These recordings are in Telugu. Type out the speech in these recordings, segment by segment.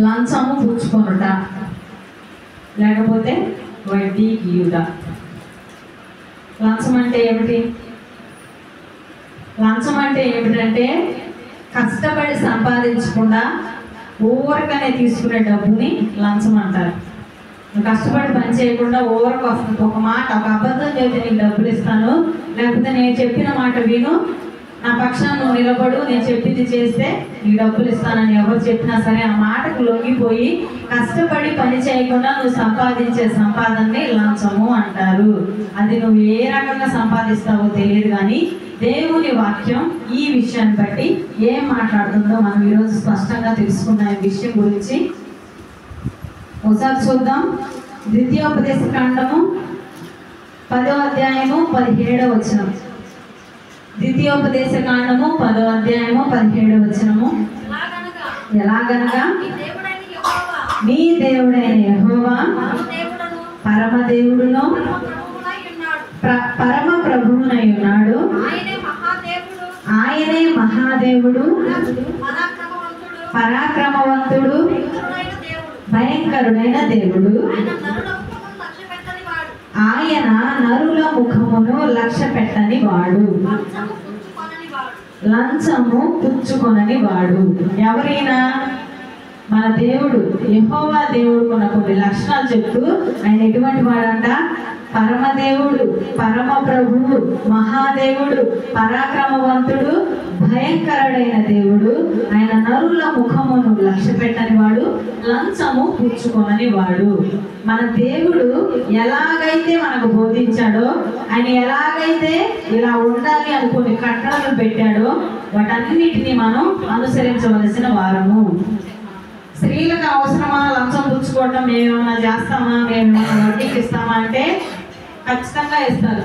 లంచము పుచ్చుకొనుట, లేకపోతే వడ్డీ గీయుట. లంచం అంటే ఏమిటి? లంచం అంటే ఏమిటంటే కష్టపడి సంపాదించకుండా ఊరకనే తీసుకునే డబ్బుని లంచం అంటారు. కష్టపడి పని చేయకుండా ఊరకు వస్తుంది ఒక మాట, ఒక అబద్ధం చెబితే నీకు డబ్బులు ఇస్తాను, లేకపోతే నేను చెప్పిన మాట విను, నా పక్షాన్ని నువ్వు నిలబడు, నేను చెప్పింది చేస్తే నీకు డబ్బులు ఇస్తానని ఎవరు చెప్పినా సరే ఆ మాటకు లొంగిపోయి కష్టపడి పని చేయకుండా నువ్వు సంపాదించే సంపాదనని లంచము అంటారు. అది నువ్వు ఏ రకంగా సంపాదిస్తావో తెలియదు, కానీ దేవుని వాక్యం ఈ విషయాన్ని బట్టి ఏం మాట్లాడుతుందో మనం ఈరోజు స్పష్టంగా తెలుసుకున్న ఈ విషయం గురించి ఒకసారి చూద్దాం. ద్వితీయోపదేశ కాండము 10వ అధ్యాయము 17వ వచనం. ద్వితీయోపదేశ కాండము 10వ అధ్యాయము 17వ వచనము. ఎలాగనగా నీ దేవుడైన యెహోవా పరమదేవుడును పరమ ప్రభువునై ఉన్నాడు. ఆయనే మహాదేవుడు, పరాక్రమవంతుడు, భయంకరుడైన దేవుడు. ఆయన నరుల ముఖమును లక్ష్య పెట్టని వాడు, లంచము పుచ్చుకొనని వాడు. ఎవరైనా మన దేవుడు యెహోవా దేవుడు మన కొన్ని లక్షణాలు చెప్తూ ఆయన ఎటువంటి వాడంట? పరమదేవుడు, పరమ ప్రభువు, మహాదేవుడు, పరాక్రమవంతుడు, భయంకరుడైన దేవుడు. ఆయన నరుల ముఖమును లక్ష్య పెట్టని వాడు, లంచము పుచ్చుకొనని వాడు. మన దేవుడు ఎలాగైతే మనకు బోధించాడో, ఆయన ఎలాగైతే ఇలా ఉండాలి అనుకుని కట్టడలు పెట్టాడో వాటన్నిటిని మనం అనుసరించవలసిన వారము. స్త్రీలకు అవసరమా లంచం పుచ్చుకోవటం? మేమేమన్నా చేస్తామా, మేమేమన్నా వడ్డీకి ఇస్తామా అంటే ఖచ్చితంగా ఇస్తారు.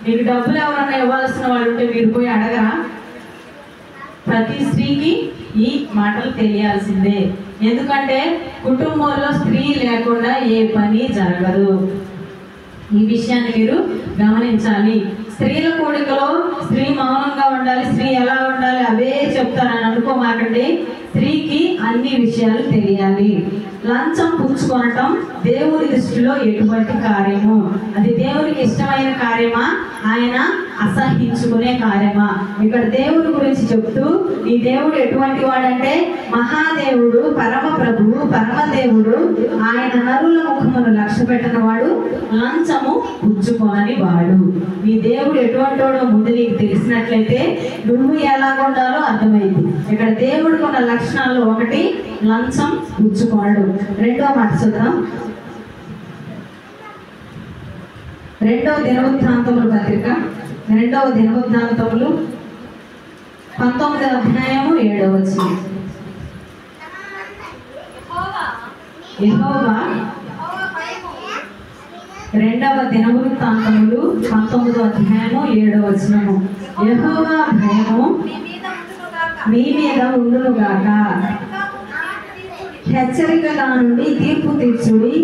మీకు డబ్బులు ఎవరన్నా ఇవ్వాల్సిన వాళ్ళు ఉంటే మీరు పోయి అడగరా? ప్రతి స్త్రీకి ఈ మాటలు తెలియాల్సిందే. ఎందుకంటే కుటుంబంలో స్త్రీ లేకుండా ఏ పని జరగదు. ఈ విషయాన్ని మీరు గమనించాలి. స్త్రీల కూడికలో స్త్రీ మౌనంగా ఉండాలి, స్త్రీ ఎలా ఉండాలి అవే చెప్తారని అనుకోమాకండి. స్త్రీకి అన్ని విషయాలు తెలియాలి. లంచం పుచ్చుకొనటం దేవుని దృష్టిలో ఎటువంటి కార్యము? అది దేవునికి ఇష్టమైన కార్యమా, ఆయన అసహించుకునే కార్యమా? ఇక్కడ దేవుడి గురించి చెప్తూ ఈ దేవుడు ఎటువంటి వాడంటే మహాదేవుడు, పరమ ప్రభువు, పరమదేవుడు. ఆయన నరుల ముఖమును లక్ష్య పెట్టని వాడు, లంచము పుచ్చుకొనని వాడు. ఈ దేవుడు ఎటువంటి వాడో ముందు నీకు తెలిసినట్లయితే నువ్వు ఎలాగుండాలో అర్థమైంది. ఇక్కడ దేవుడికి ఉన్న లక్షణాలు ఒకటి లంచం పుచ్చుకోడు. రెండో మాట చూద్దాం. 2వ దినవృత్తాంతములు పత్రిక, 2వ దినవృత్తాంతములు 19వ అధ్యాయము 7వ వచనం. యెహోవా 2వ దినవృత్తాంతములు 19వ అధ్యాయము 7వ వచనము. యెహోవా భయము మీ మీద ఉండునుగాక, హెచ్చరికగా నుండి తీర్పు తీర్చుడి.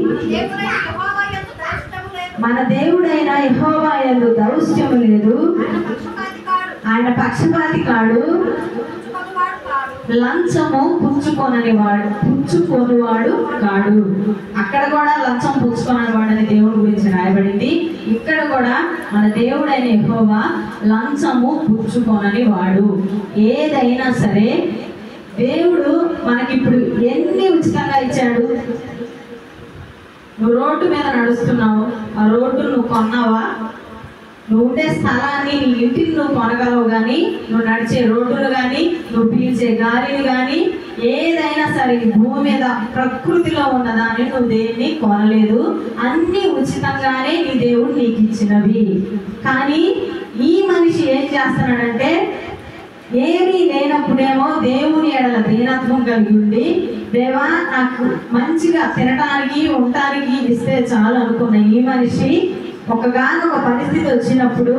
మన దేవుడైన యెహోవా యందు దౌష్ట్యము లేదు, ఆయన పక్షపాతి కాడు, లంచము పుచ్చుకొనివాడు కాడు. అక్కడ కూడా లంచం పుచ్చుకొనని వాడని దేవుడి గురించి రాయబడింది. ఇక్కడ కూడా మన దేవుడైన యెహోవా లంచము పుచ్చుకొనని వాడు. ఏదైనా సరే దేవుడు మనకిప్పుడు ఎన్ని ఉచితంగా ఇచ్చాడు? నువ్వు రోడ్డు మీద నడుస్తున్నావు, ఆ రోడ్డు నువ్వు కొన్నావా? నువ్వు ఉండే స్థలాన్ని, నీ ఇంటిని నువ్వు కొనగలవు, కానీ నువ్వు నడిచే రోడ్డును కానీ, నువ్వు పీల్చే గాలిని కానీ, ఏదైనా సరే భూమి మీద ప్రకృతిలో ఉన్నదాన్ని నువ్వు దేన్ని కొనలేదు. అన్నీ ఉచితంగానే నీ దేవుడు నీకు ఇచ్చినవి. కానీ ఈ మనిషి ఏం చేస్తున్నాడంటే ఏమీ లేనప్పుడేమో దేవుని ఎడల దీనత్వం కలిగి ఉండి, దేవా నాకు మంచిగా తినడానికి ఉండటానికి ఇస్తే చాలు అనుకున్న ఈ మనిషి ఒకగానొక పరిస్థితి వచ్చినప్పుడు,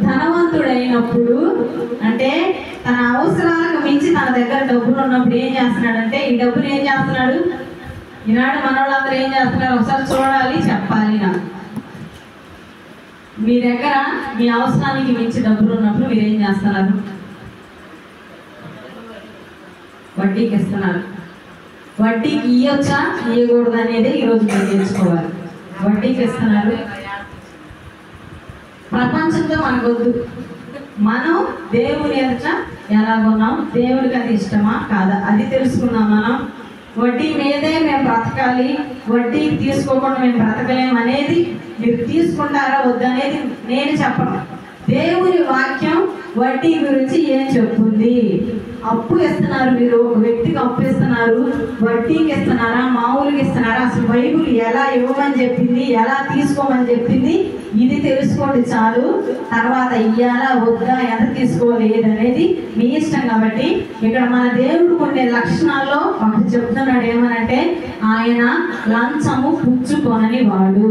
ధనవంతుడైనప్పుడు, అంటే తన అవసరాలకు మించి తన దగ్గర డబ్బులు ఉన్నప్పుడు ఏం చేస్తున్నాడంటే ఈ డబ్బులు ఏం చేస్తున్నాడు? ఈనాడు మనోళ్ళందరూ ఏం చేస్తున్నారు ఒకసారి చూడాలి, చెప్పాలి. నాకు మీ దగ్గర మీ అవసరానికి మించి డబ్బులు ఉన్నప్పుడు మీరేం చేస్తున్నారు? వడ్డీకి ఇస్తున్నారు. వడ్డీకి ఇవ్వచ్చా ఇవ్వకూడదు అనేది ఈరోజు మీరు తెలుసుకోవాలి. వడ్డీకి ఇస్తున్నారు. ప్రపంచంతో మనకొద్దు. మనం దేవుని ఎదుట ఎలా ఉన్నాం, దేవుడికి అది ఇష్టమా కాదా అది తెలుసుకున్నాం. మనం వడ్డీ మీదే మేము బ్రతకాలి, వడ్డీ తీసుకోకుండా మేము బ్రతకలేము అనేది మీరు తీసుకుంటారా వద్దనేది నేను చెప్పను. దేవుని వాక్యం వడ్డీ గురించి ఏం చెప్తుంది? అప్పు ఇస్తున్నారు, మీరు ఒక వ్యక్తికి అప్పు ఇస్తున్నారు, వడ్డీకి ఇస్తున్నారా మామూలుగా ఇస్తున్నారా? అసలు బైబుల్ ఎలా ఇవ్వమని చెప్పింది, ఎలా తీసుకోమని చెప్పింది, ఇది తెలుసుకోండి చాలు. తర్వాత ఇయ్యాలా వద్దా, ఎంత తీసుకోవాలి ఏదనేది మీ ఇష్టం. కాబట్టి ఇక్కడ మన దేవుడు ఉండే లక్షణాల్లో ఒకటి చెప్తున్నాడు. ఏమనంటే ఆయన లంచము పుచ్చుకొనని వాడు.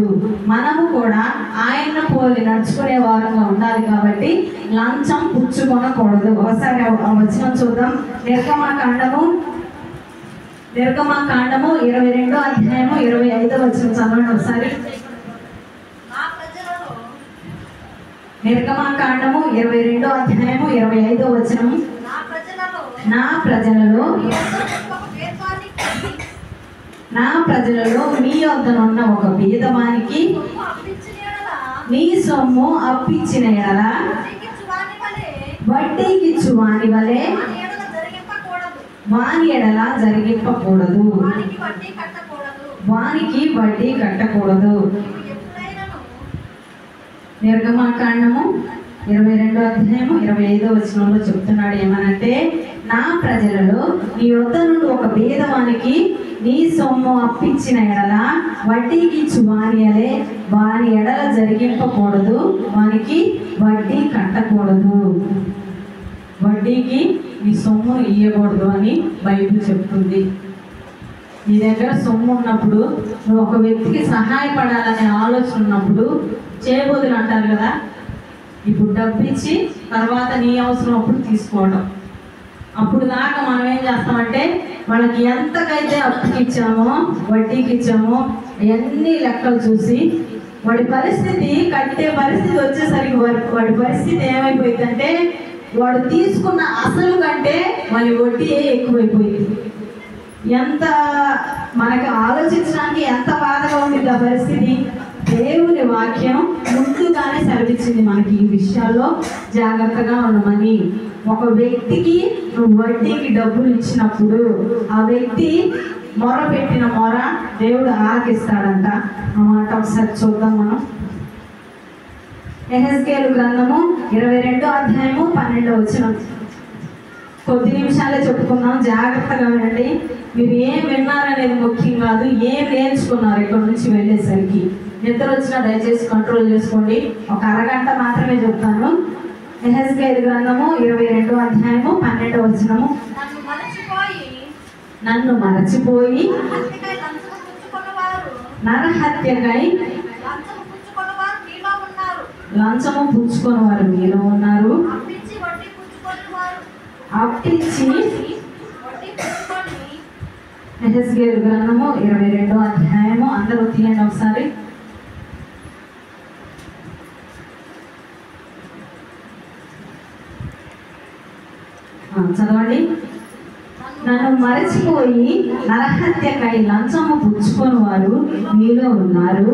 మనము కూడా ఆయన పోలి నడుచుకునే వారంగా ఉండాలి. కాబట్టి లంచం పుచ్చుకొనకూడదు. ఒకసారి వచనం చూద్దాం. నిర్గమకాండము 22వ అధ్యాయము 25వ వచనం చదవండి ఒకసారి. నిర్గమకాండము 22వ అధ్యాయము 25వ వచనం. నా ప్రజలలో మీ వద్దనున్న ఒక బీదవానికి నీ సొమ్ము అప్పిచ్చిన ఎడల వడ్డీకిచ్చు వాని వలె వాని ఎడల జరిగింపకూడదు, వానికి వడ్డీ కట్టకూడదు. నిర్గమకాండము 22వ అధ్యాయము 25వ వచనంలో చెప్తున్నాడు. ఏమనంటే నా ప్రజలలో నీ వద్ద నుండి ఒక బీదవానికి నీ సొమ్ము అప్పిచ్చిన ఎడల వడ్డీకిచ్చు వాని ఎడల జరిగింపకూడదు, వానికి వడ్డీ కట్టకూడదు. వడ్డీకి నీ సొమ్ము ఇయ్యకూడదు అని బైబిల్ చెప్తుంది. నీ దగ్గర సొమ్ము ఉన్నప్పుడు, నువ్వు ఒక వ్యక్తికి సహాయపడాలనే ఆలోచన ఉన్నప్పుడు చేయబోదులు అంటారు కదా, ఇప్పుడు డబ్బు ఇచ్చి తర్వాత నీ అవసరం అప్పుడు తీసుకోవడం. అప్పుడు దాకా మనం ఏం చేస్తామంటే వాళ్ళకి ఎంతకైతే అప్పుకి ఇచ్చామో వడ్డీకి ఇచ్చామో అన్ని లెక్కలు చూసి వాడి పరిస్థితి కట్టే పరిస్థితి వచ్చేసరికి వాడి పరిస్థితి ఏమైపోయిందంటే వాడు తీసుకున్న అసలు కంటే వాడి వడ్డీ ఎక్కువైపోయింది. ఎంత మనకి ఆలోచించడానికి ఎంత బాధగా ఉంది ఆ పరిస్థితి. దేవుని వాక్యం ముందుగానే సెలవిచ్చింది మనకి ఈ విషయాల్లో జాగ్రత్తగా ఉండమని. ఒక వ్యక్తికి నువ్వు వడ్డీకి డబ్బులు ఇచ్చినప్పుడు ఆ వ్యక్తి మొర పెట్టిన మొర దేవుడు ఆలకిస్తాడంట. ఆ మాట ఒకసారి చూద్దాం మనం. యెహెజ్కేలు గ్రంథము 22వ అధ్యాయము 12వ వచనం. కొద్ది నిమిషాలే చెప్పుకున్నాం, జాగ్రత్తగా వినండి. మీరు ఏం విన్నారనేది ముఖ్యం కాదు, ఏం నేర్చుకున్నారు ఇక్కడ నుంచి వెళ్ళేసరికి. నిద్ర వచ్చినా దయచేసి కంట్రోల్ చేసుకోండి. ఒక అరగంట మాత్రమే చెప్తాను. యెహెజ్కేలు గ్రంథము 22వ అధ్యాయము 12వ వచనము. నన్ను మరచిపోయి నరహత్యకై లంచము పుచ్చుకొని వారు మీలో ఉన్నారు. అప్పిచ్చి యెహెజ్కేలు గ్రంథము 22వ అధ్యాయము, అందరూ తీయండి ఒకసారి. చదవండి. నన్ను మరచిపోయి నరహత్యకై లంచము పుచ్చుకొని వారు మీలో ఉన్నారు.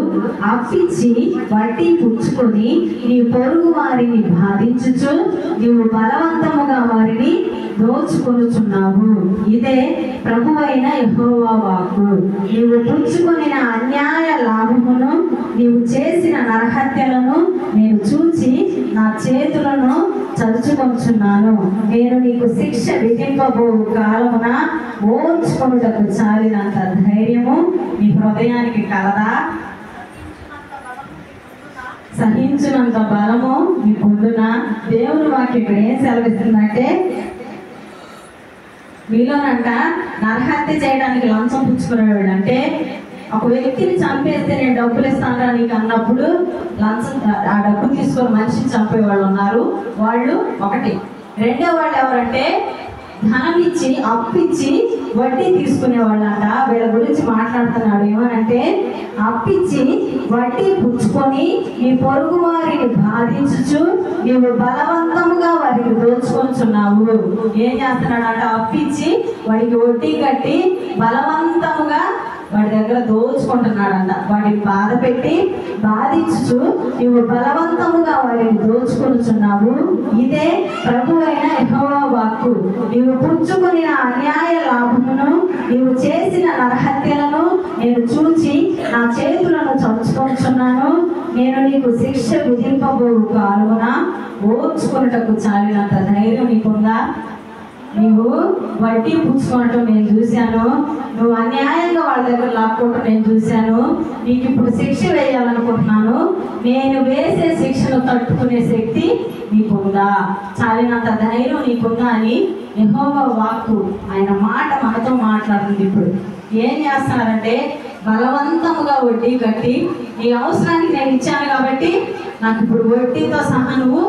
అప్పిచ్చి వడ్డీ పుచ్చుకొని నీ పొరుగు వారిని బాధించుచు నీవు బలవంతముగా వారిని దోచుకొనుచున్నావు. ఇదే ప్రభువైన యెహోవా వాక్కు. నీవు పుచ్చుకొనిన అన్యాయ లాభమును నీవు చేసిన నరహత్యలను నేను చూచి నా చేతులను చదుచుకొనుచున్నాను. నేను నీకు శిక్ష విధింపబో కాలమున ఓర్చుకొనుటకు చాలినంత ధైర్యము నీ హృదయానికి కలదా? సహించినంత బలము నీ పొందున. దేవుని వాక్యం ఇక్కడ ఏం సెలవిస్తుందంటే మీలోనంట నరహత్య చేయడానికి లంచం పుచ్చుకునేవాడు. అంటే ఒక వ్యక్తిని చంపేస్తే నేను డబ్బులు ఇస్తాను నీకు అన్నప్పుడు లంచం ఆ డబ్బు తీసుకొని మనిషిని చంపేవాళ్ళు ఉన్నారు. వాళ్ళు ఒకటి. రెండో వాళ్ళు ఎవరంటే ధనం ఇచ్చి అప్పిచ్చి వడ్డీ తీసుకునే వాళ్ళంట. వీళ్ళ గురించి మాట్లాడుతున్నాడు. ఏమనంటే అప్పిచ్చి వడ్డీ పుచ్చుకొని నీ పొరుగు వారిని బాధించుచు నీవు బలవంతముగా వారికి దోచుకొనిచున్నావు. ఏం చేస్తున్నాడంట? అప్పిచ్చి వాడికి వడ్డీ కట్టి బలవంతముగా వాడి దగ్గర దోచుకుంటున్నాడంట. వాడిని బాధ పెట్టి బాధించు నువ్వు బలవంతముగా వాడిని దోచుకొనుచున్నావు. ఇదే ప్రభువైన యెహోవా వాక్కు. నీవు పుచ్చుకుని అన్యాయ లాభమును నీవు చేసిన నరహత్యలను నేను చూచి నా చేతులను చంచుకొనుచున్నాను. నేను నీకు శిక్ష విధింపబోవు కాలమున ఓర్చుకున్నటకు చాలినంత ధైర్యం నీకుందా? నీవు వడ్డీ పుచ్చుకోవటం నేను చూశాను, నువ్వు అన్యాయంగా వాళ్ళ దగ్గర లాక్కోవటం నేను చూశాను. నీకు ఇప్పుడు శిక్ష వేయాలనుకుంటున్నాను. నేను వేసే శిక్షను తట్టుకునే శక్తి నీకుందా? చాలినంత ధైర్యం నీకుందా అని యెహోవా వాక్కు, ఆయన మాట మనతో మాట్లాడుతుంది. ఇప్పుడు ఏం చేస్తున్నారంటే బలవంతముగా వడ్డీ కట్టి నీ అవసరానికి నేను ఇచ్చాను కాబట్టి నాకు ఇప్పుడు వడ్డీతో సహా నువ్వు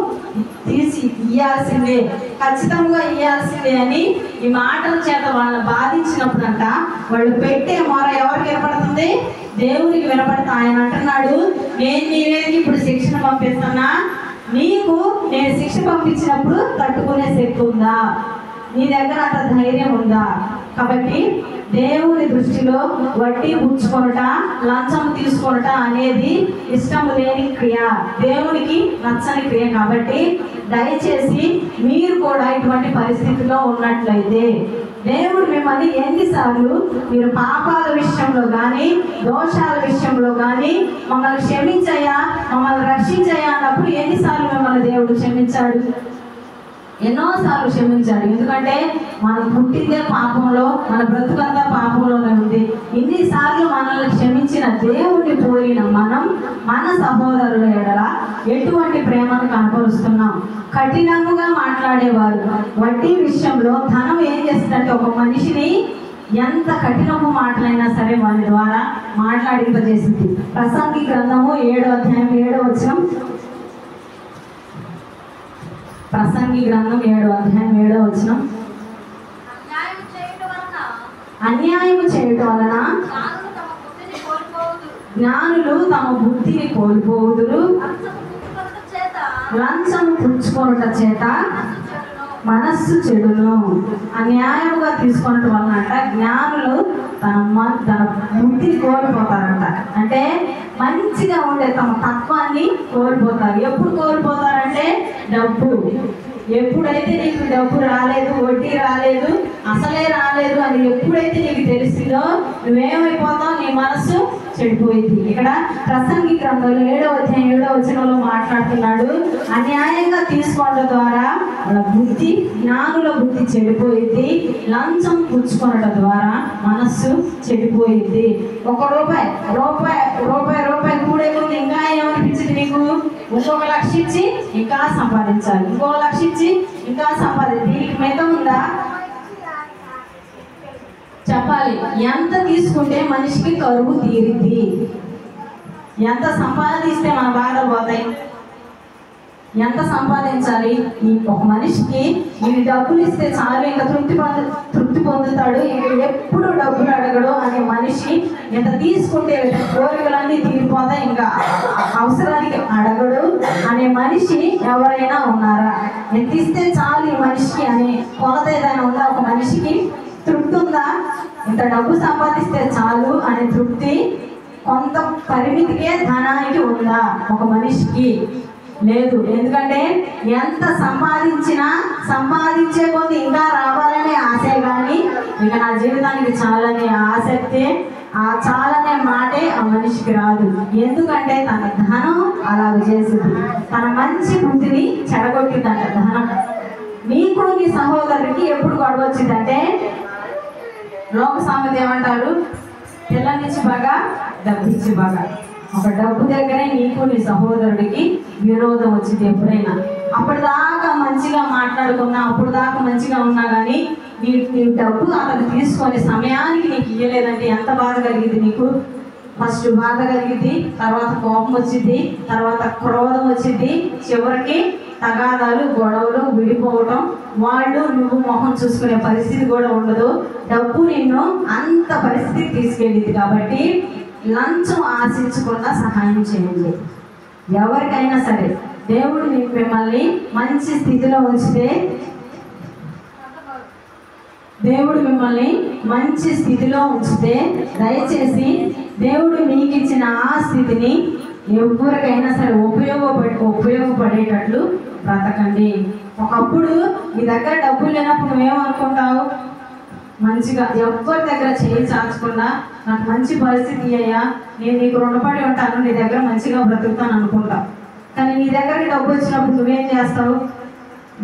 తీసి ఇయ్యాల్సిందే, ఖచ్చితంగా ఇయ్యాల్సిందే అని ఈ మాటల చేత వాళ్ళని బాధించినప్పుడంట వాళ్ళు పెట్టే మొర ఎవరికి వినపడుతుంది? దేవునికి వినపడతా. ఆయన అంటున్నాడు, నేను నీ మీదకి ఇప్పుడు శిక్షణ పంపిస్తున్నా, నీకు నేను శిక్ష పంపించినప్పుడు తట్టుకునే శక్తి ఉందా? నీ దగ్గర అంత ధైర్యం ఉందా? కాబట్టి దేవుని దృష్టిలో వడ్డీ పుచ్చుకొనట, లంచం తీసుకొనట అనేది ఇష్టం లేని క్రియ, దేవునికి నచ్చని క్రియ. కాబట్టి దయచేసి మీరు కూడా ఇటువంటి పరిస్థితిలో ఉన్నట్లయితే దేవుడు మిమ్మల్ని ఎన్నిసార్లు మీరు పాపాల విషయంలో కానీ దోషాల విషయంలో కానీ మమ్మల్ని క్షమించయ్యా, మమ్మల్ని రక్షించయ్యా అన్నప్పుడు ఎన్నిసార్లు మిమ్మల్ని దేవుడు క్షమించాడు? ఎన్నోసార్లు క్షమించాడు. ఎందుకంటే మనం పుట్టిందే పాపంలో, మన బ్రతుకంతా పాపంలోనే ఉంది. ఇన్నిసార్లు మనల్ని క్షమించిన దేవుడిని పోయిన మనం మన సహోదరుల ఎడల ఎటువంటి ప్రేమను కనపరుస్తున్నాం? కఠినంగా మాట్లాడేవారు వడ్డీ విషయంలో ధనం ఏం చేస్తుందంటే ఒక మనిషిని ఎంత కఠినము మాటలైనా సరే వారి ద్వారా మాట్లాడింపజేసింది. ప్రసంగి గ్రంథము 7వ అధ్యాయం 7వ వచనం. ప్రసంగి గ్రంథం 7వ అధ్యాయం 7వ వచనం. అన్యాయం చేయటం వలన జ్ఞానులు తమ బుద్ధిని కోల్పోవుదురు, లంచం పుచ్చుకొనుట చేత మనస్సు చెడును. అన్యాయముగా తీసుకొనటం వలన అంట జ్ఞానులు తన బుద్ధిని కోల్పోతారంట. అంటే మంచిగా ఉండే తమ తత్వాన్ని కోల్పోతారు. ఎప్పుడు కోల్పోతారంటే డబ్బు. ఎప్పుడైతే నీకు డబ్బు రాలేదు, వడ్డీ రాలేదు, అసలే రాలేదు అని ఎప్పుడైతే నీకు తెలిసిందో నువ్వేమైపోతావు? నీ మనస్సు చెడిపోయింది. ఇక్కడ ప్రసంగి గ్రంథంలో 7వ అధ్యాయం 7వ వచనంలో మాట్లాడుతున్నాడు, అన్యాయంగా తీసుకోవడం ద్వారా వాళ్ళ బుద్ధి, జ్ఞానుల బుద్ధి చెడిపోయింది. లంచం పుచ్చుకోవడం ద్వారా మనస్సు చెడిపోయింది. ₹1 రూపాయి కూడే ముందు ఇంకా ఏమనిపించింది నీకు? ఇంకొక లక్ష ఇచ్చి ఇంకా సంపాదించాలి, ఇంకొక లక్ష ఇచ్చి ఇంకా సంపాదించాలి. దీనికి మితం ఉందా? చెప్పాలి. ఎంత తీసుకుంటే మనిషికి కరువు తీరిద్ది? ఎంత సంపాదిస్తే మన బాధలు పోతాయి? ఎంత సంపాదించాలి? ఈ ఒక మనిషికి ఈ డబ్బులు ఇస్తే చాలు, ఇంకా తృప్తి పొందుతాడు, ఇంకా ఎప్పుడు డబ్బులు అడగడు అనే మనిషి, ఎంత తీసుకుంటే కోరికలన్నీ తీరిపోతాయి, ఇంకా అవసరానికి అడగడు అనే మనిషి ఎవరైనా ఉన్నారా? ఎంత ఇస్తే చాలు ఈ మనిషికి అనే కొలత ఏదైనా ఉందా? ఒక మనిషికి తృప్తి ఉందా? ఇంత డబ్బు సంపాదిస్తే చాలు అనే తృప్తి కొంత పరిమితికే ధనానికి ఉందా? ఒక మనిషికి లేదు. ఎందుకంటే ఎంత సంపాదించే కొద్ది ఇంకా రావాలనే ఆశే కానీ ఇక నా జీవితానికి చాలనే ఆసక్తే, ఆ చాలనే మాటే ఆ మనిషికి రాదు. ఎందుకంటే తన ధనం అలాగ చేసింది, తన మంచి బుద్ధిని చెడగొట్టిందంట ధనం. నీకు నీ సహోదరుడికి ఎప్పుడు గొడవ వచ్చిందంటే లోక సామెత ఏమంటారు? పిల్లనిచ్చి బాగా డబ్బిచ్చి బాగా. ఒక డబ్బు దగ్గరే నీకు నీ సహోదరుడికి విరోధం వచ్చింది ఎప్పుడైనా. అప్పటిదాకా మంచిగా మాట్లాడుకున్నా, అప్పుడు దాకా మంచిగా ఉన్నా కానీ నీ డబ్బు అతను తీసుకొని సమయానికి నీకు ఇవ్వలేదంటే ఎంత బాధ కలిగింది నీకు? ఫస్ట్ బాధ కలిగింది, తర్వాత కోపం వచ్చింది, తర్వాత క్రోధం వచ్చింది, చివరికి తగాదాలు, గొడవలు, విడిపోవటం, వాళ్ళు నువ్వు మొహం చూసుకునే పరిస్థితి కూడా ఉండదు. డబ్బు నిన్ను అంత పరిస్థితికి తీసుకెళ్ళింది. కాబట్టి లంచం ఆశించకుండా సహాయం చేయండి. ఎవరికైనా సరే దేవుడు మిమ్మల్ని మంచి స్థితిలో ఉంచితే దేవుడు మిమ్మల్ని మంచి స్థితిలో ఉంచితే దయచేసి దేవుడు మీకు ఇచ్చిన ఆ స్థితిని ఎవరికైనా సరే ఉపయోగపడేటట్లు బ్రతకండి. ఒకప్పుడు నీ దగ్గర డబ్బులు లేనప్పుడు నువ్వేమనుకుంటావు? మంచిగా ఎవరి దగ్గర చేయి చాచకుండా నాకు మంచి పరిస్థితి అయ్యా, నేను నీకు రుణపడి ఉంటాను, నీ దగ్గర మంచిగా బ్రతుకుతాను అనుకుంటావు. కానీ నీ దగ్గరికి డబ్బు వచ్చినప్పుడు నువ్వేం చేస్తావు?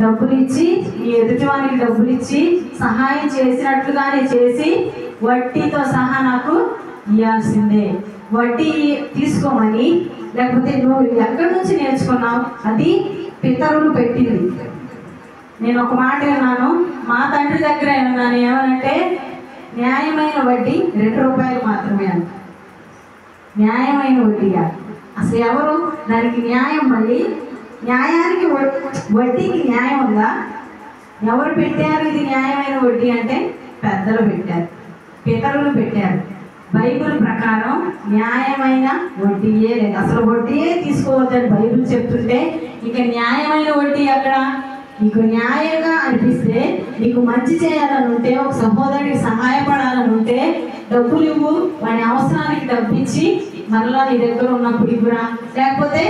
డబ్బులు ఇచ్చి నీ ఎదుటివానికి డబ్బులు ఇచ్చి సహాయం చేసినట్లుగానే చేసి వడ్డీతో సహా నాకు ఇవ్వాల్సిందే, వడ్డీ తీసుకోమని. లేకపోతే నువ్వు ఎక్కడి నుంచి నేర్చుకున్నావు? అది పితరులు పెట్టింది. నేను ఒక మాట విన్నాను, మా తండ్రి దగ్గర విన్నాను, ఏమనంటే న్యాయమైన వడ్డీ 2 రూపాయలు మాత్రమే అంట. న్యాయమైన వడ్డీ అసలు ఎవరు దానికి న్యాయం? మళ్ళీ న్యాయానికి వడ్డీకి న్యాయం ఉందా? ఎవరు పెట్టారు ఇది న్యాయమైన వడ్డీ అంటే? పెద్దలు పెట్టారు, పితరులు పెట్టారు. బైబిల్ ప్రకారం న్యాయమైన వడ్డీయే లేదు, అసలు వడ్డీయే తీసుకోవద్దని బైబిల్ చెప్తుంటే ఇక న్యాయమైన వడ్డీ అక్కడ? నీకు న్యాయంగా అనిపిస్తే, నీకు మంచి చేయాలని ఉంటే, ఒక సహోదరుడికి సహాయపడాలని ఉంటే డబ్బులు ఇవ్వు, వాడి అవసరానికి డబ్బిచ్చి మరలా నీ దగ్గర ఉన్నప్పుడు ఇవ్వరా. లేకపోతే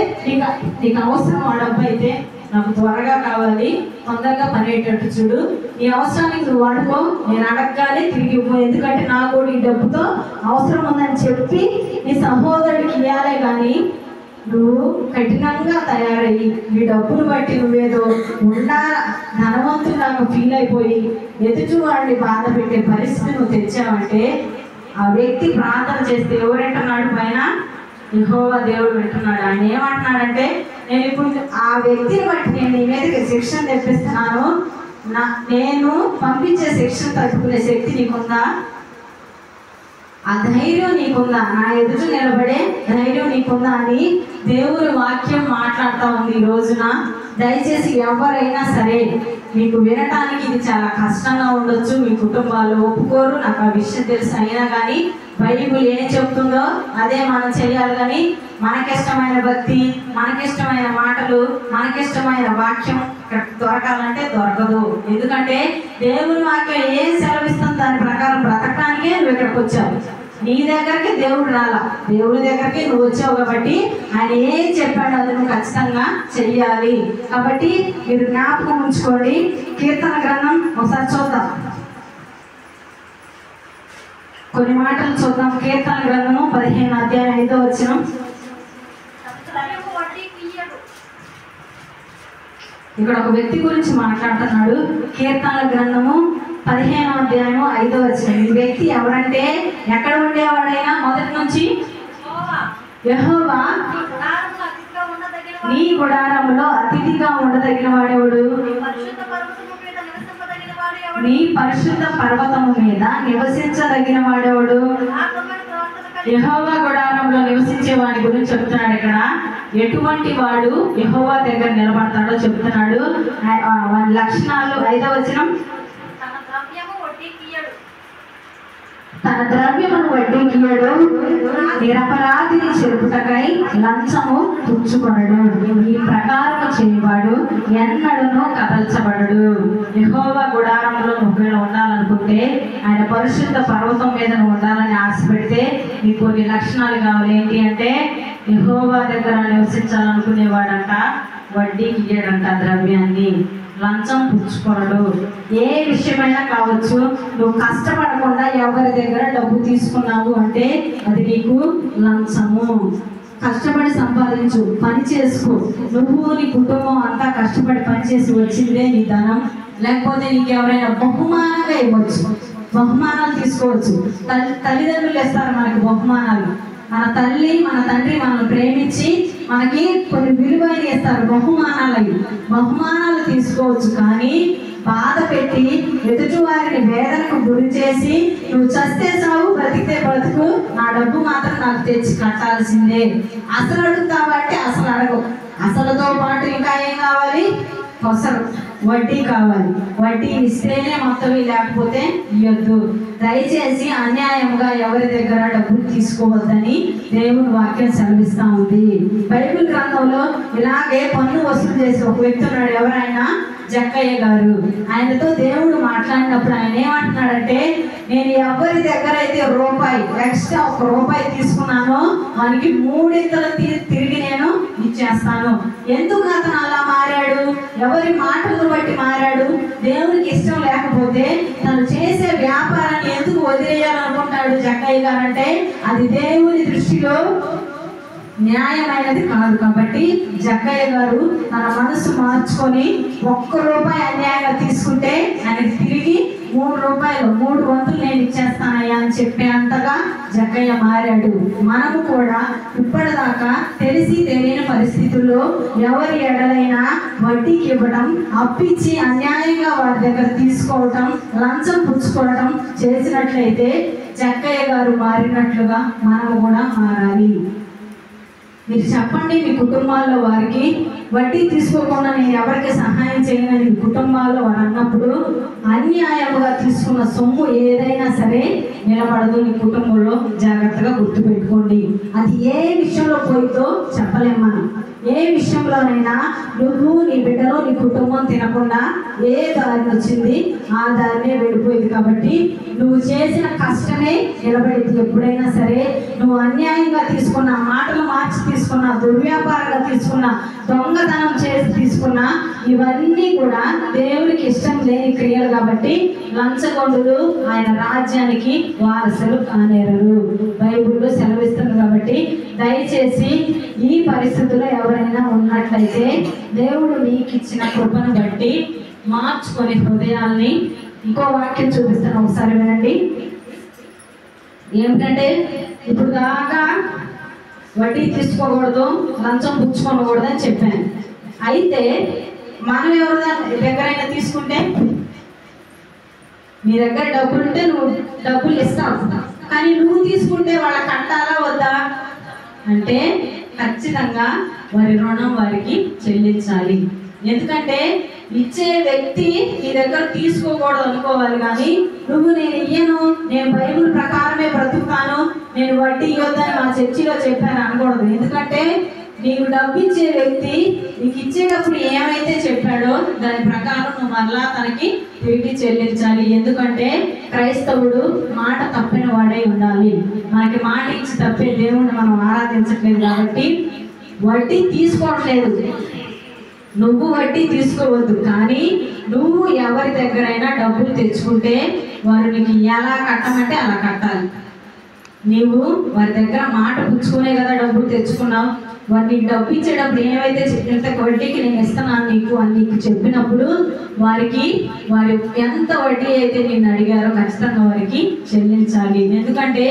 నీకు అవసరం ఆ డబ్బు అయితే, నాకు త్వరగా కావాలి, తొందరగా పని అయ్యేటట్టు చూడు, నీ అవసరానికి నువ్వు వాడుకో, నేను అడగగానే తిరిగి ఇవ్వు, ఎందుకంటే నాకు కూడా ఈ డబ్బుతో అవసరం ఉందని చెప్పి నీ సహోదరుడికి ఇవ్వాలే. కానీ నువ్వు కఠినంగా తయారయ్యి ఈ డబ్బులు బట్టి నువ్వేదో ధనవంతులాగా ఫీల్ అయిపోయి ఎదుటి వాడిని బాధ పెట్టే పరిస్థితి నువ్వు తెచ్చావంటే ఆ వ్యక్తి ప్రార్థన చేస్తే ఎవరు వింటున్నాడు? పైన యెహోవా దేవుడు వింటున్నాడు. ఆయన ఏమంటున్నాడంటే, నేను ఇప్పుడు ఆ వ్యక్తిని బట్టి నేను నీ మీదకి శిక్షణ తెప్పిస్తున్నాను, నేను పంపించే శిక్షణ తట్టుకునే శక్తి నీకుందా? ఆ ధైర్యం నీకుందా? నా ఎదుట నిలబడే ధైర్యం నీకుందా అని దేవుని వాక్యం మాట్లాడుతూ ఉంది ఈ రోజున. దయచేసి ఎవరైనా సరే, మీకు వినటానికి ఇది చాలా కష్టంగా ఉండొచ్చు, మీ కుటుంబాలు ఒప్పుకోరు, నాకు ఆ విషయం తెలుసు, అయినా కానీ బైబిల్ ఏం చెప్తుందో అదే మనం చేయాలి. కానీ మనకిష్టమైన భక్తి, మనకిష్టమైన మాటలు, మనకిష్టమైన వాక్యం దొరకాలంటే దొరకదు. ఎందుకంటే దేవుని వాక్యం ఏం సెలవిస్తుంది దాని ప్రకారం బ్రతకడానికే నువ్వు ఇక్కడికి వచ్చావు. నీ దగ్గరికి దేవుడు రాలా, దేవుడి దగ్గరికి నువ్వు వచ్చావు కాబట్టి ఆయన ఏం చెప్పాడో అది నువ్వు ఖచ్చితంగా చెయ్యాలి. కాబట్టి మీరు జ్ఞాపకం ఉంచుకోండి. కీర్తన గ్రంథం ఒకసారి చూద్దాం, కొన్ని మాటలు చూద్దాం. కీర్తన గ్రంథము 15వ అధ్యాయం 5వ వచనం. ఇక్కడ ఒక వ్యక్తి గురించి మాట్లాడుతున్నాడు. కీర్తన గ్రంథము 15వ అధ్యాయం 5వ వచనం. ఈ వ్యక్తి ఎవరంటే, ఎక్కడ ఉండేవాడైనా మొదటి నుంచి యెహోవా నీ గుడారంలో అతిథిగా ఉండదగిన వాడెవడు? నీ పరిశుద్ధ పర్వతము మీద నివసించదగిన వాడెవడు? యెహోవా గుడారంలో నివసించే వాడి గురించి చెప్తున్నాడు. ఇక్కడ ఎటువంటి వాడు యెహోవా దగ్గర నిలబడతాడో చెప్తున్నాడు. వాడి లక్షణాలు 5వ వచనం. తన ద్రవ్యమును వడ్డీకియడు, నిరపరాధిని చెరుపుటకై లంచము పుచ్చుకొనడు, ఈ ప్రకారము చేయవాడు ఎన్నడను కదల్చబడడు. యెహోవా గుడారంలో నువ్వు ఉండాలనుకుంటే, ఆయన పరిశుద్ధ పర్వతం మీద నువ్వు ఉండాలని ఆశ పెడితే నీకు కొన్ని లక్షణాలు కావాలి. ఏంటి అంటే, యెహోవా దగ్గర నివసించాలనుకునేవాడంట వడ్డీకి ఇయ్యడంట ద్రవ్యాన్ని, లంచం పుచ్చుకోనడు. ఏ విషయమైనా కావచ్చు, నువ్వు కష్టపడకుండా ఎవరి దగ్గర డబ్బు తీసుకున్నావు అంటే అది నీకు లంచము. కష్టపడి సంపాదించు, పని చేసుకో. నువ్వు నీ కుటుంబం అంతా కష్టపడి పనిచేసి వచ్చిందే నీ ధనం. లేకపోతే నీకు ఎవరైనా బహుమానంగా ఇవ్వచ్చు, బహుమానాలు తీసుకోవచ్చు. తల్లిదండ్రులు ఇస్తారు మనకి బహుమానాలు. మన తల్లి మన తండ్రి మనల్ని ప్రేమించి మనకి కొన్ని విలువైన ఇస్తారు, బహుమానాలు తీసుకోవచ్చు. కానీ బాధ పెట్టి ఎదుటి వారిని వేదనకు గురి చేసి నువ్వు చస్తే చావు, బ్రతికితే బ్రతుకు, నా డబ్బు మాత్రం నాకు తెచ్చి కట్టాల్సిందే. అసలు అడుగుతావంటే అసలు అడగవు. అసలుతో పాటు ఇంకా ఏం కావాలి? అసలు వడ్డీ కావాలి. వడ్డీ ఇస్తేనే మొత్తం, లేకపోతే ఇవ్వద్దు. దయచేసి అన్యాయంగా ఎవరి దగ్గర డబ్బులు తీసుకోవద్దని దేవుని వాక్యం సెలవిస్తూ ఉంది. బైబిల్ గ్రంథంలో ఇలాగే పన్ను వసూలు చేసి ఒక వ్యక్తి ఉన్నాడు. ఎవరైనా జక్కయ్య గారు. ఆయనతో దేవుడు మాట్లాడినప్పుడు ఆయన ఏమంటున్నాడంటే, నేను ఎవరి దగ్గర అయితే రూపాయి ఎక్స్ట్రా ₹1 తీసుకున్నానో మనకి 3 తిరిగి నేను ఇచ్చేస్తాను. ఎందుకు అతను అలా మారాడు? ఎవరి మాటలను బట్టి మారాడు? దేవునికి ఇష్టం లేకపోతే తను చేసే వ్యాపారాన్ని ఎందుకు వదిలేయాలనుకుంటాడు జక్కయ్య గారు అంటే, అది దేవుని దృష్టిలో న్యాయమైనది కాదు. కాబట్టి జక్కయ్య గారు తన మనసు మార్చుకొని ₹1 అన్యాయంగా తీసుకుంటే ఆయనకి తిరిగి ₹3 వంతులు నేను ఇచ్చేస్తానయ్యా అని చెప్పేంతగా జక్కయ్య మారాడు. మనము కూడా ఇప్పటిదాకా తెలిసి తెలియని పరిస్థితుల్లో ఎవరి ఎడలైనా వడ్డీకి ఇవ్వడం, అప్పిచ్చి అన్యాయంగా వారి దగ్గర తీసుకోవటం, లంచం పుచ్చుకోవటం చేసినట్లయితే జక్కయ్య గారు మారినట్లుగా మనము కూడా మారాలి. మీరు చెప్పండి, మీ కుటుంబాల్లో వారికి వడ్డీ తీసుకోకుండా నేను ఎవరికి సహాయం చేయనని మీ కుటుంబాల్లో వారు అన్నప్పుడు అన్యాయముగా తీసుకున్న సొమ్ము ఏదైనా సరే నిలబడదు. మీ కుటుంబంలో జాగ్రత్తగా గుర్తుపెట్టుకోండి. అది ఏ విషయంలో పోయితో చెప్పలేం మనం. ఏ విషయంలోనైనా నువ్వు, నీ బిడ్డలో, నీ కుటుంబం తినకుండా ఏ దారి వచ్చింది ఆ దారినే వెళ్ళిపోయింది. కాబట్టి నువ్వు చేసిన కష్టమే నిలబడింది. ఎప్పుడైనా సరే నువ్వు అన్యాయంగా తీసుకున్న, మాటలు మార్చి తీసుకున్న, దుర్వ్యాపారంగా తీసుకున్న, దొంగతనం చేసి తీసుకున్న, ఇవన్నీ కూడా దేవునికి ఇష్టం లేని క్రియలు. కాబట్టి లంచగొండులు ఆయన రాజ్యానికి వారసులు కానేరరు బైబిల్లో సెలవిస్తుంది. కాబట్టి దయచేసి ఈ పరిస్థితుల్లో ఎవరైనా ఉన్నట్లయితే దేవుడు మీకు ఇచ్చిన కృపను బట్టి మార్చుకొని హృదయాల్ని, ఇంకో వాక్యం చూపిస్తాను, ఒకసారి వినండి. ఏమిటంటే, ఇప్పుడు దాకా వడ్డీ తీసుకోకూడదు, లంచం పుచ్చుకోకూడదు అని చెప్పాను. అయితే మనం ఎవరి దగ్గరైనా తీసుకుంటే, నీ దగ్గర డబ్బులుంటే నువ్వు డబ్బులు ఇస్తావు, కానీ నువ్వు తీసుకుంటే వాళ్ళ కట్టాలా వద్దా అంటే ఖచ్చితంగా వారి రుణం వారికి చెల్లించాలి. ఎందుకంటే ఇచ్చే వ్యక్తి నీ దగ్గర తీసుకోకూడదు అనుకోవాలి, కానీ నువ్వు నేను ఇయ్యను, నేను బైబిల్ ప్రకారమే బ్రతుకుతాను, నేను వడ్డీ ఇవ్వద్దని మా చర్చిలో చెప్పాను అనకూడదు. ఎందుకంటే నీకు డబ్బు ఇచ్చే వ్యక్తి నీకు ఇచ్చేటప్పుడు ఏమైతే చెప్పాడో దాని ప్రకారం నువ్వు మరలా తనకి తిరిగి చెల్లించాలి. ఎందుకంటే క్రైస్తవుడు మాట తప్పిన వాడై ఉండాలి. మనకి మాట ఇచ్చి తప్పే దేవుణ్ణి మనం ఆరాధించట్లేదు. కాబట్టి వడ్డీ తీసుకోవట్లేదు, నువ్వు వడ్డీ తీసుకోవద్దు. కానీ నువ్వు ఎవరి దగ్గరైనా డబ్బులు తెచ్చుకుంటే వారు నీకు ఎలా కట్టమంటే అలా కట్టాలి. నీవు వారి దగ్గర మాట పుచ్చుకునే కదా డబ్బులు తెచ్చుకున్నావు. వారు నీకు డబ్బు ఇచ్చేటప్పుడు ఏమైతే చెప్పినంత వడ్డీకి నేను ఇస్తున్నాను నీకు అని నీకు చెప్పినప్పుడు వారికి వారు ఎంత వడ్డీ అయితే నిన్ను అడిగారో ఖచ్చితంగా వారికి చెల్లించాలి. ఎందుకంటే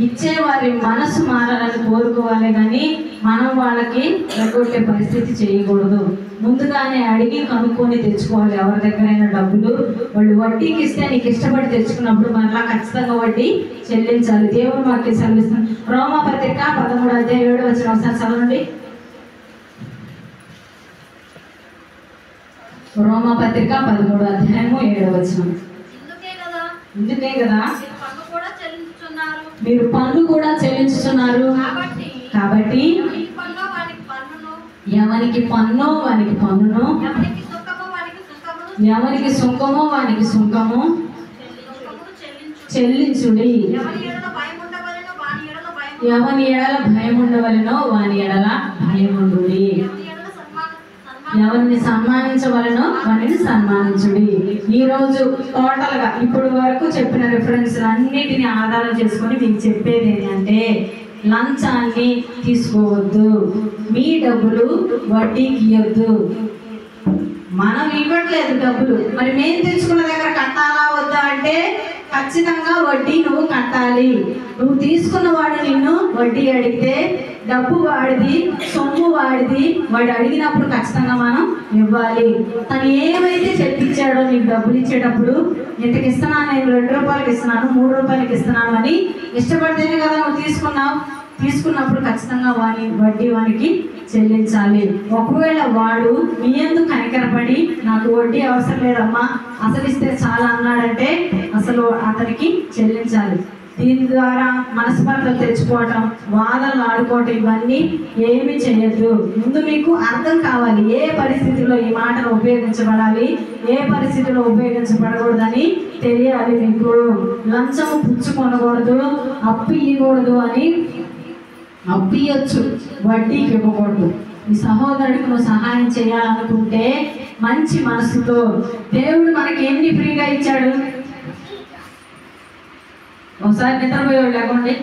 ఇచ్చే వారి మనసు మారాలని కోరుకోవాలి, కానీ మనం వాళ్ళకి ఎగ్గొట్టే పరిస్థితి చేయకూడదు. ముందుగానే అడిగి కనుక్కొని తెచ్చుకోవాలి. ఎవరి దగ్గరైనా డబ్బులు వాళ్ళు వడ్డీకి ఇస్తే నీకు ఇష్టపడి తెచ్చుకున్నప్పుడు మరలా ఖచ్చితంగా వడ్డీ చెల్లించాలి. దేవుడు మాకు సెలవిస్తుంది. రోమాపత్రిక 13:7 ఒకసారి చదవండి. రోమాపత్రిక 13:7. ఇందుకే కదా మీరు పన్ను కూడా చెల్లించుతున్నారు. కాబట్టి ఎవరికి పన్ను వానికి పన్నును, ఎవరికి సుంకమో వానికి సుంకము చెల్లించుడి. ఎవని ఎడల భయం ఉండవలెనో వాని ఎడల భయముండుడి. ఎవరిని సన్మానించవలనో వారిని సన్మానించుడి. ఈరోజు టోటల్గా ఇప్పుడు వరకు చెప్పిన రిఫరెన్స్ అన్నిటిని ఆధారం చేసుకొని మీకు చెప్పేది ఏంటంటే, లంచాన్ని తీసుకోవద్దు, మీ డబ్బులు వడ్డీకి ఇవ్వద్దు. మనం ఇవ్వట్లేదు డబ్బులు, మరి మేము తెచ్చుకున్న దగ్గర కట్టాలా వద్దా అంటే ఖచ్చితంగా వడ్డీ నువ్వు కట్టాలి. నువ్వు తీసుకున్న వాడు నిన్ను వడ్డీ అడిగితే డబ్బు వాడిది, సొమ్ము వాడిది, వాడు అడిగినప్పుడు ఖచ్చితంగా మనం ఇవ్వాలి. తను ఏమైతే చెప్పించాడో నీకు డబ్బులు ఇచ్చేటప్పుడు, ఇంతకి ఇస్తున్నాను, నేను ₹2 ఇస్తున్నాను, ₹3 ఇస్తున్నాను అని ఇష్టపడితేనే కదా నువ్వు తీసుకున్నావు. తీసుకున్నప్పుడు ఖచ్చితంగా వడ్డీ వానికి చెల్లించాలి. ఒకవేళ వాడు మీ యందు కనికరపడి నాకు వడ్డీ అవసరం లేదమ్మా, అసలు ఇస్తే చాలా అన్నాడంటే అసలు అతనికి చెల్లించాలి. దీని ద్వారా మనస్పర్ధలు తెచ్చుకోవటం, వాదనలు ఆడుకోవటం ఇవన్నీ ఏమీ చేయొద్దు. ముందు మీకు అర్థం కావాలి ఏ పరిస్థితిలో ఈ మాటను ఉపయోగించబడాలి, ఏ పరిస్థితిలో ఉపయోగించబడకూడదని తెలియాలి. మీకు లంచం పుచ్చుకొనకూడదు, అప్పు ఇవ్వకూడదు అని అప్పు ఇవ్వచ్చు, వడ్డీకి ఇవ్వకూడదు. ఈ సహోదరుడికి నువ్వు సహాయం చేయాలనుకుంటే మంచి మనసుతో, దేవుడు మనకి ఎన్ని ఫ్రీగా ఇచ్చాడు. ఒకసారి నిద్రపోయేవాడు లేకండి,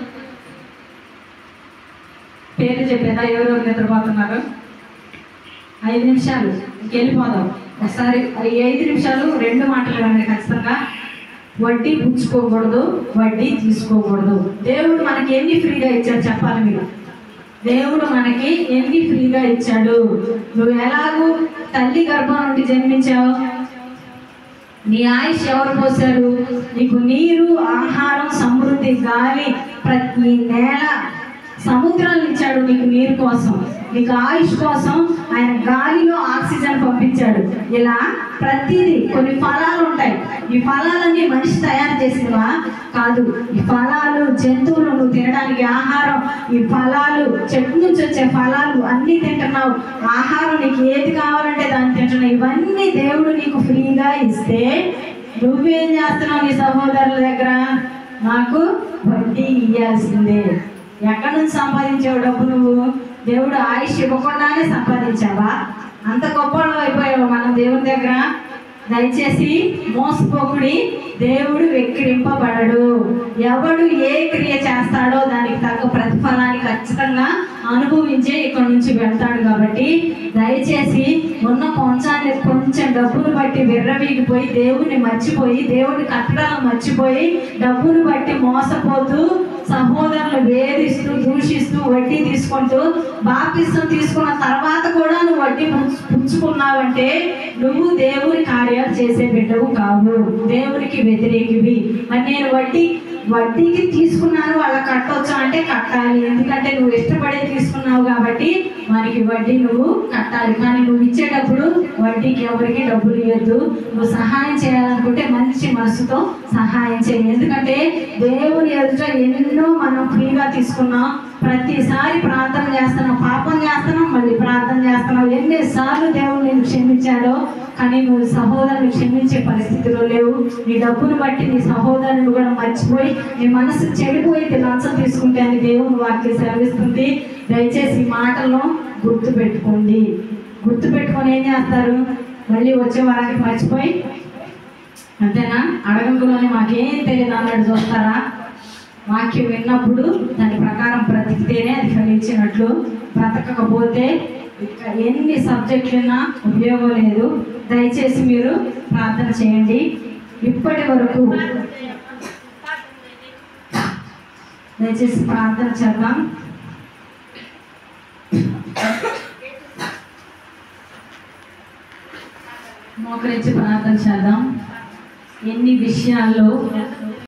పేరు చెప్పేదా ఎవరెవరు నిద్రపోతున్నారు? 5 నిమిషాలు వెళ్ళిపోదాం. ఒకసారి 5 నిమిషాలు 2 మాటలు ఇవ్వండి ఖచ్చితంగా. వడ్డీ పుచ్చుకోకూడదు, వడ్డీ తీసుకోకూడదు. దేవుడు మనకి ఎన్ని ఫ్రీగా ఇచ్చాడు చెప్పాలి మీరు. దేవుడు మనకి ఎన్ని ఫ్రీగా ఇచ్చాడు. నువ్వు ఎలాగూ తల్లి గర్భం నుండి జన్మించావు, నీ ఆయుష్ ఎవరు పోశారు? నీకు నీరు, ఆహారం, సమృద్ధి, గాలి, ప్రతి నేల, సముద్రాలు ఇచ్చాడు నీకు నీరు కోసం, నీకు ఆయుష్ కోసం. ఆయన గాలిలో ఆక్సిజన్ పంపించాడు. ఇలా ప్రతిదీ. కొన్ని ఫలాలు ఉంటాయి, ఈ ఫలాలన్నీ మనిషి తయారు చేసినవా? కాదు. ఈ ఫలాలు జంతువులు నువ్వు తినడానికి ఆహారం, ఈ ఫలాలు చెట్టు నుంచి వచ్చే ఫలాలు అన్నీ తింటున్నావు. ఆహారం నీకు ఏది కావాలంటే దాన్ని తింటున్నావు. ఇవన్నీ దేవుడు నీకు ఫ్రీగా ఇస్తే నువ్వేం చేస్తున్నావు? నీ సహోదరుల దగ్గర నాకు వడ్డీ ఇవ్వాల్సిందే. ఎక్కడి నుంచి సంపాదించావు డబ్బు? నువ్వు దేవుడు ఆయుష్ ఇవ్వకుండానే సంపాదించావా? అంత గొప్పలు అయిపోయావు మనం దేవుని దగ్గర. దయచేసి మోసపోకుడి, దేవుడు వెక్కిరింపబడడు. ఎవడు ఏ క్రియ చేస్తాడో దానికి తగ్గ ప్రతిఫలాన్ని ఖచ్చితంగా అనుభవించే ఇక్కడ నుంచి వెళ్తాడు. కాబట్టి దయచేసి ఉన్న కొంచెం డబ్బును బట్టి విర్రవీగిపోయి, దేవుని మర్చిపోయి, దేవుని కట్టడాలను మర్చిపోయి, డబ్బును బట్టి మోసపోతూ, సహోదరులు వేధిస్తూ, దూషిస్తూ, వడ్డీ తీసుకుంటూ, బాప్తిసం తీసుకున్న తర్వాత కూడా నువ్వు వడ్డీ పుచ్చుకున్నావంటే నువ్వు దేవుని కార్యాలు చేసే బిడ్డవు కావు, దేవునికి వ్యతిరేకివి. మరి నేను వడ్డీకి తీసుకున్నాను, వాళ్ళకి కట్టొచ్చా అంటే కట్టాలి. ఎందుకంటే నువ్వు ఇష్టపడే తీసుకున్నావు కాబట్టి మనకి వడ్డీ నువ్వు కట్టాలి. కానీ నువ్వు ఇచ్చేటప్పుడు వడ్డీకి ఎవరికి డబ్బులు ఇవ్వద్దు. నువ్వు సహాయం చేయాలనుకుంటే మంచి మనసుతో సహాయం చేయి. ఎందుకంటే దేవుని ఎదుట ఎన్నో మనం ఫ్రీగా తీసుకున్నాం. ప్రతిసారి ప్రార్థన చేస్తున్నాం, పాపం చేస్తున్నాం, మళ్ళీ ప్రార్థన చేస్తున్నాం. ఎన్నిసార్లు దేవుడు నేను క్షమించాడో, కానీ నువ్వు సహోదరుని క్షమించే పరిస్థితిలో లేవు. నీ డబ్బును బట్టి నీ సహోదరుని కూడా మర్చిపోయి నీ మనసు చెడిపోయి లంచం తీసుకుంటే అని దేవుని వాక్యం సెలవిస్తుంది. దయచేసి ఈ మాటలను గుర్తుపెట్టుకోండి. గుర్తుపెట్టుకొని ఏం చేస్తారు? మళ్ళీ వచ్చే వారానికి మర్చిపోయి అంతేనా, అడగంలోనే మాకేం తెలియదు అన్నాడు చూస్తారా? వాక్యం విన్నప్పుడు దాని ప్రకారం బ్రతికితేనే అది ఫలించినట్లు. బ్రతకకపోతే ఎన్ని సబ్జెక్టులు ఉన్నా ఉపయోగం లేదు. దయచేసి మీరు ప్రార్థన చేయండి. ఇప్పటి వరకు దయచేసి ప్రార్థన చేద్దాం. మోకరించి ప్రార్థన చేద్దాం. ఎన్ని విషయాల్లో